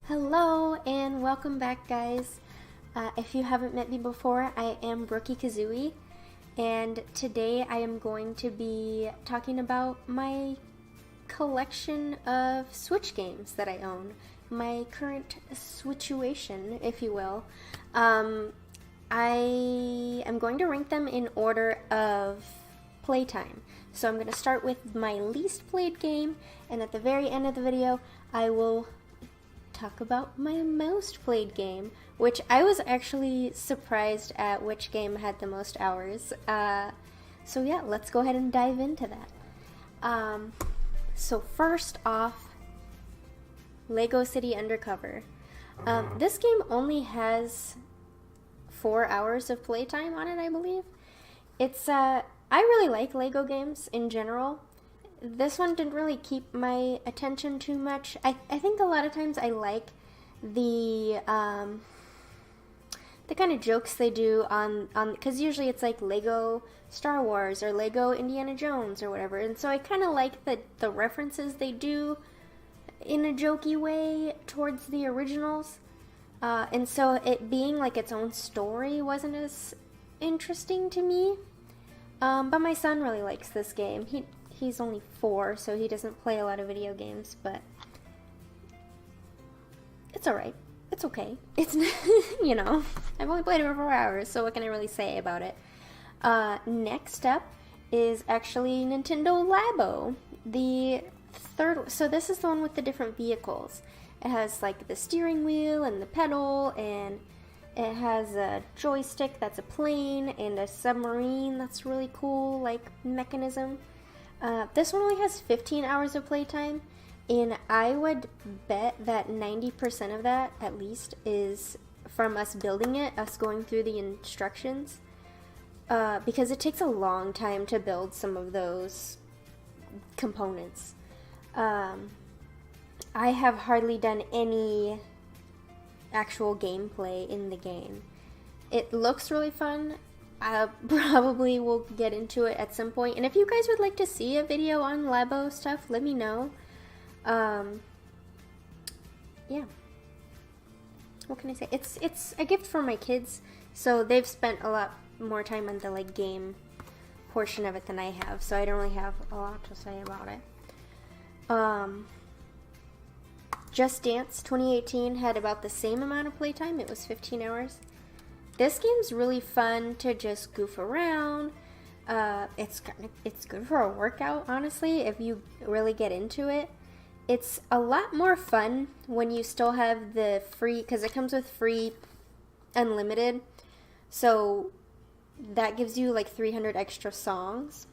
Hello and welcome back, guys. If you haven't met me before, I am Brookie Kazooie, and today I am going to be talking about my collection of Switch games that I own, my current Switch-uation, if you will. I am going to rank them in order of playtime. So I'm going to start with my least played game, and at the very end of the video, I will talk about my most played game, which I was actually surprised at which game had the most hours. So yeah, let's go ahead and dive into that. So first off, Lego City Undercover. This game only has 4 hours of playtime on it, I believe. I really like Lego games in general. This one didn't really keep my attention too much. I think a lot of times I like the kind of jokes they do on because usually it's like Lego Star Wars or Lego Indiana Jones or whatever, and so I kind of like the references they do in a jokey way towards the originals, and so it being like its own story wasn't as interesting to me. But my son really likes this game. He's only 4, so he doesn't play a lot of video games, but it's alright. It's okay. It's, you know, I've only played it for 4 hours, so what can I really say about it? Next up is actually Nintendo Labo. So this is the one with the different vehicles. It has like the steering wheel and the pedal, and it has a joystick that's a plane, and a submarine that's really cool, like mechanism. This one only has 15 hours of playtime, and I would bet that 90% of that, at least, is from us building it, us going through the instructions, because it takes a long time to build some of those components. I have hardly done any actual gameplay in the game. It looks really fun. I probably will get into it at some point, and if you guys would like to see a video on Labo stuff, let me know. Yeah. What can I say? It's a gift for my kids, so they've spent a lot more time on the like game portion of it than I have, so I don't really have a lot to say about it. Just Dance 2018 had about the same amount of playtime. It was 15 hours. This game's really fun to just goof around. It's good for a workout, honestly, if you really get into it. It's a lot more fun when you still have the free, because it comes with free unlimited. So that gives you like 300 extra songs.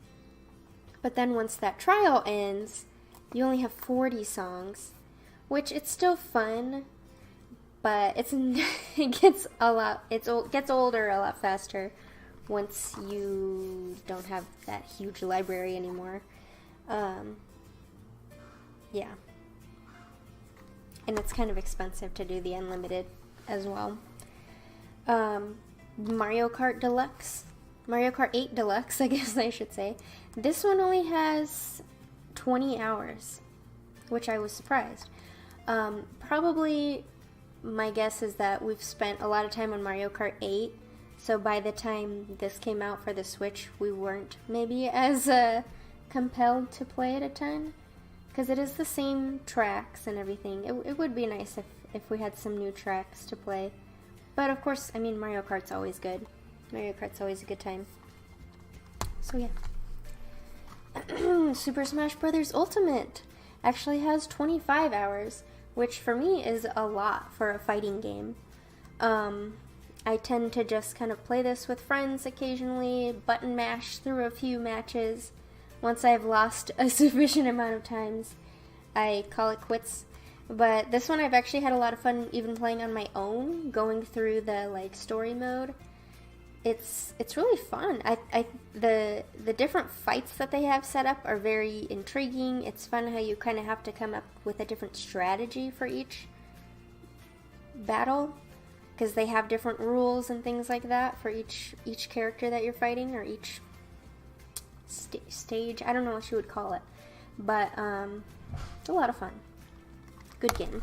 But then once that trial ends, you only have 40 songs, which it's still fun. But it gets older a lot faster once you don't have that huge library anymore. Yeah. And it's kind of expensive to do the unlimited as well. Mario Kart Deluxe. Mario Kart 8 Deluxe, I guess I should say. This one only has 20 hours, which I was surprised. Probably my guess is that we've spent a lot of time on Mario Kart 8, so by the time this came out for the Switch, we weren't maybe as compelled to play it a ton, because it is the same tracks and everything. It would be nice if we had some new tracks to play, but of course, I mean, Mario Kart's always good. Mario Kart's always a good time. So yeah. Super Smash Bros. Ultimate actually has 25 hours. Which for me is a lot for a fighting game. I tend to just kind of play this with friends occasionally, button mash through a few matches. Once I've lost a sufficient amount of times, I call it quits. But this one I've actually had a lot of fun even playing on my own, going through the like story mode. It's really fun. The different fights that they have set up are very intriguing. It's fun how you kind of have to come up with a different strategy for each battle, because they have different rules and things like that for each character that you're fighting, or each stage. I don't know what you would call it, but it's a lot of fun. Good game.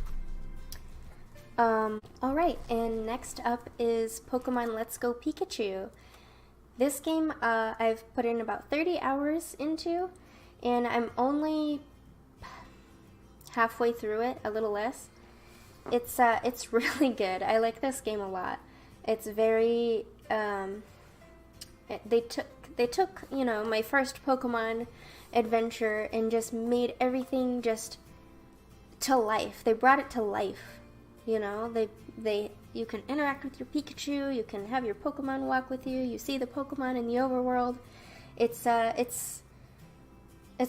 Alright, and next up is Pokemon Let's Go Pikachu. This game I've put in about 30 hours into, and I'm only halfway through it, a little less. It's really good. I like this game a lot. It's very, they took, you know, my first Pokemon adventure and just made everything just to life. They brought it to life, you know. You can interact with your Pikachu, you can have your Pokemon walk with you, you see the Pokemon in the overworld. It's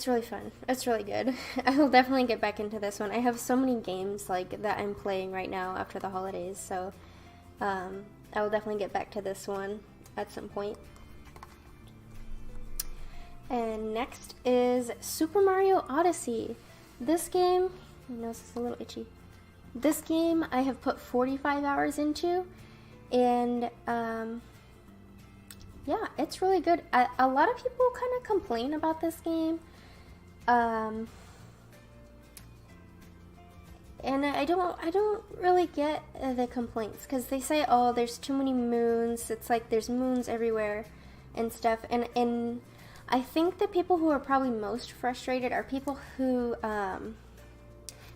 really fun. It's really good. I will definitely get back into this one. I have so many games like that I'm playing right now after the holidays, so I will definitely get back to this one at some point. And next is Super Mario Odyssey. This game, my nose is a little itchy. This game I have put 45 hours into, and yeah, it's really good. A lot of people kind of complain about this game. And I don't really get the complaints, because they say, oh, there's too many moons. It's like there's moons everywhere and stuff. And I think the people who are probably most frustrated are people who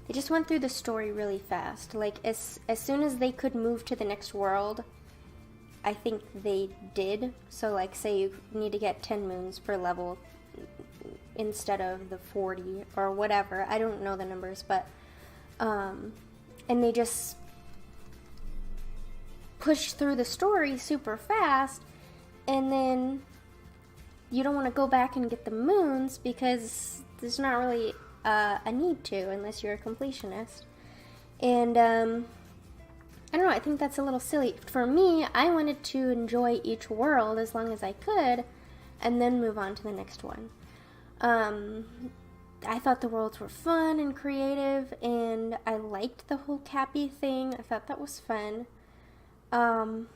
they just went through the story really fast. Like as soon as they could move to the next world, I think they did. So like, say you need to get 10 moons per level instead of the 40 or whatever. I don't know the numbers, but and they just push through the story super fast, and then you don't want to go back and get the moons because there's not really a need to unless you're a completionist. And I don't know, I think that's a little silly. For me, I wanted to enjoy each world as long as I could and then move on to the next one. I thought the worlds were fun and creative, and I liked the whole Cappy thing. I thought that was fun. The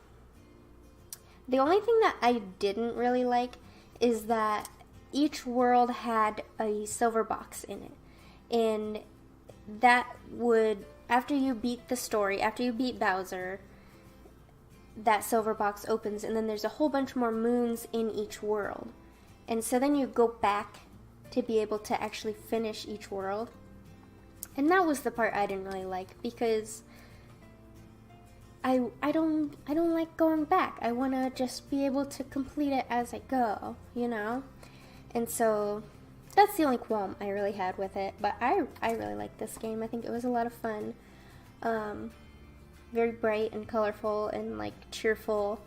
only thing that I didn't really like is that each world had a silver box in it. And that would, after you beat the story, after you beat Bowser, that silver box opens, and then there's a whole bunch more moons in each world. And so then you go back to be able to actually finish each world. And that was the part I didn't really like, because I don't like going back. I want to just be able to complete it as I go, you know? And so that's the only qualm I really had with it. But I really liked this game. I think it was a lot of fun. Very bright and colorful and like cheerful.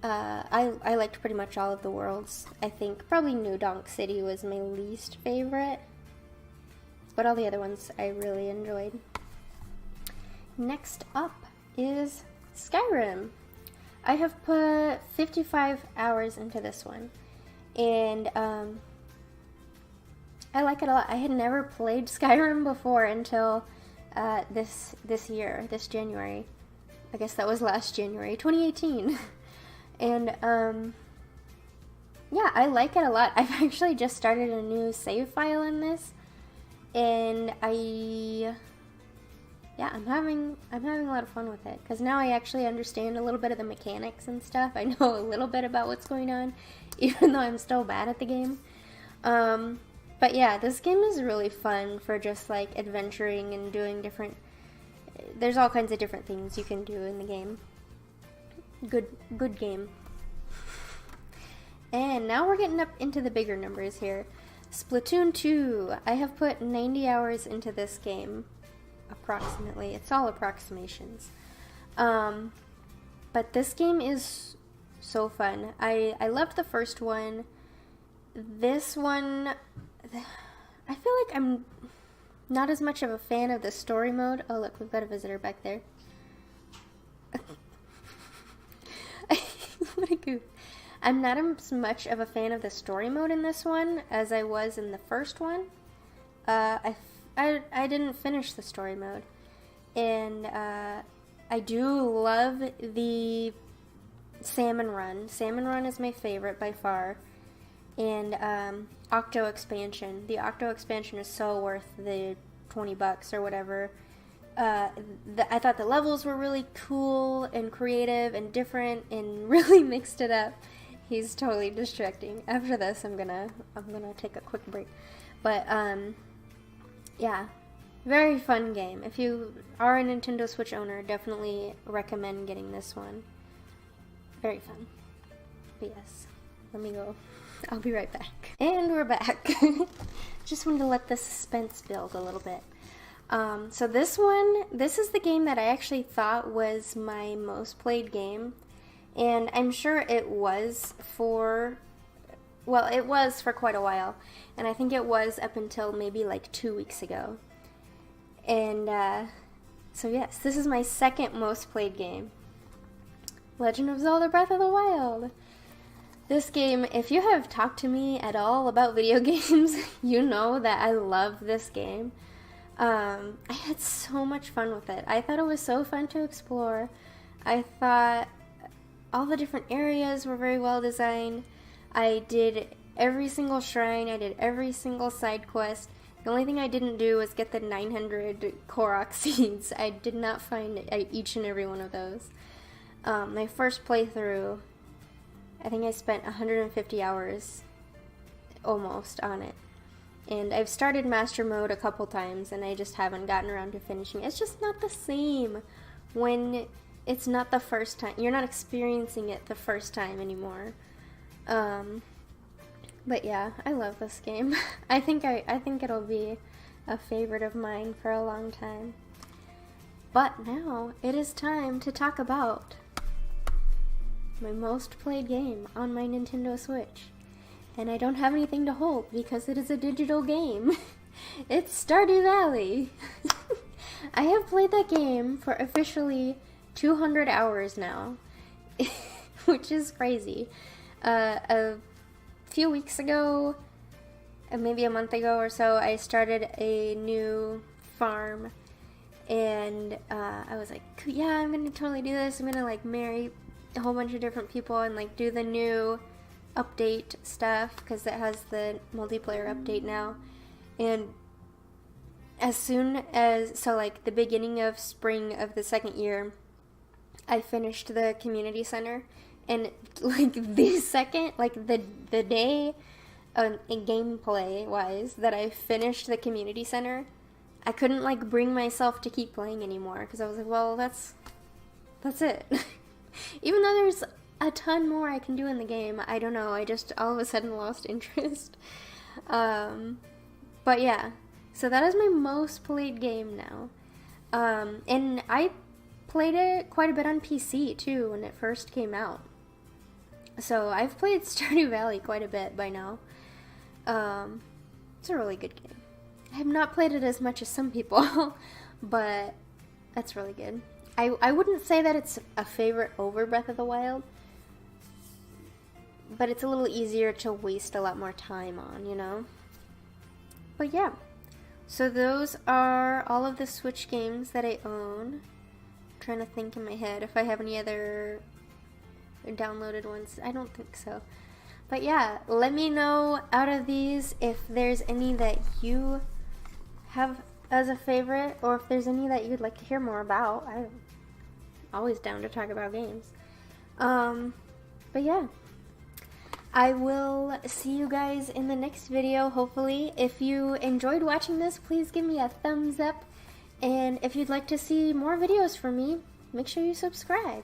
I liked pretty much all of the worlds. I think probably New Donk City was my least favorite, but all the other ones I really enjoyed. Next up is Skyrim. I have put 55 hours into this one, and I like it a lot. I had never played Skyrim before until this year, this January. I guess that was last January, 2018. And, yeah, I like it a lot. I've actually just started a new save file in this, and I'm having a lot of fun with it, because now I actually understand a little bit of the mechanics and stuff. I know a little bit about what's going on, even though I'm still bad at the game. But yeah, this game is really fun for just, like, adventuring and doing there's all kinds of different things you can do in the game. Good game. And now we're getting up into the bigger numbers here. Splatoon 2. I have put 90 hours into this game, approximately. It's all approximations. But this game is so fun. I loved the first one. This one, I feel like I'm not as much of a fan of the story mode. Oh look, we've got a visitor back there. What a goof. I'm not as much of a fan of the story mode in this one as I was in the first one. I didn't finish the story mode. And I do love the Salmon Run. Salmon Run is my favorite by far. And Octo Expansion. The Octo Expansion is so worth the $20 or whatever. I thought the levels were really cool and creative and different and really mixed it up. He's totally distracting. After this, I'm gonna take a quick break. But yeah, very fun game. If you are a Nintendo Switch owner, definitely recommend getting this one. Very fun. But yes, let me go. I'll be right back. And we're back. Just wanted to let the suspense build a little bit. So this is the game that I actually thought was my most played game. And I'm sure it was for, well, it was for quite a while. And I think it was up until maybe like 2 weeks ago. And so yes, this is my second most played game. Legend of Zelda Breath of the Wild. This game, if you have talked to me at all about video games, you know that I love this game. I had so much fun with it. I thought it was so fun to explore. I thought all the different areas were very well designed. I did every single shrine. I did every single side quest. The only thing I didn't do was get the 900 Korok seeds. I did not find each and every one of those. My first playthrough, I think I spent 150 hours almost on it. And I've started Master Mode a couple times, and I just haven't gotten around to finishing. It's just not the same when it's not the first time. You're not experiencing it the first time anymore. But yeah, I love this game. I think it'll be a favorite of mine for a long time. But now it is time to talk about my most played game on my Nintendo Switch. And I don't have anything to hold because it is a digital game. It's Stardew Valley. I have played that game for officially 200 hours now, which is crazy. A few weeks ago, maybe a month ago or so, I started a new farm, and I was like, yeah, I'm gonna totally do this. I'm gonna like marry a whole bunch of different people and like do the new update stuff because it has the multiplayer update now. And as soon as, so like the beginning of spring of the second year, I finished the community center, and like the second, like the day in gameplay wise that I finished the community center, I couldn't like bring myself to keep playing anymore because I was like, well, that's it. Even though there's a ton more I can do in the game, I don't know, I just all of a sudden lost interest. But yeah, so that is my most played game now. And I played it quite a bit on PC too when it first came out. So I've played Stardew Valley quite a bit by now. It's a really good game. I have not played it as much as some people, but that's really good. I wouldn't say that it's a favorite over Breath of the Wild, but it's a little easier to waste a lot more time on, you know? But yeah, so those are all of the Switch games that I own. I'm trying to think in my head if I have any other downloaded ones. I don't think so. But yeah, let me know out of these if there's any that you have as a favorite, or if there's any that you'd like to hear more about. I'm always down to talk about games. But yeah, I will see you guys in the next video, hopefully. If you enjoyed watching this, please give me a thumbs up. And if you'd like to see more videos from me, make sure you subscribe.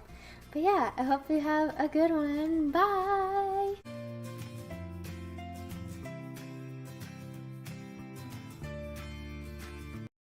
But yeah, I hope you have a good one. Bye!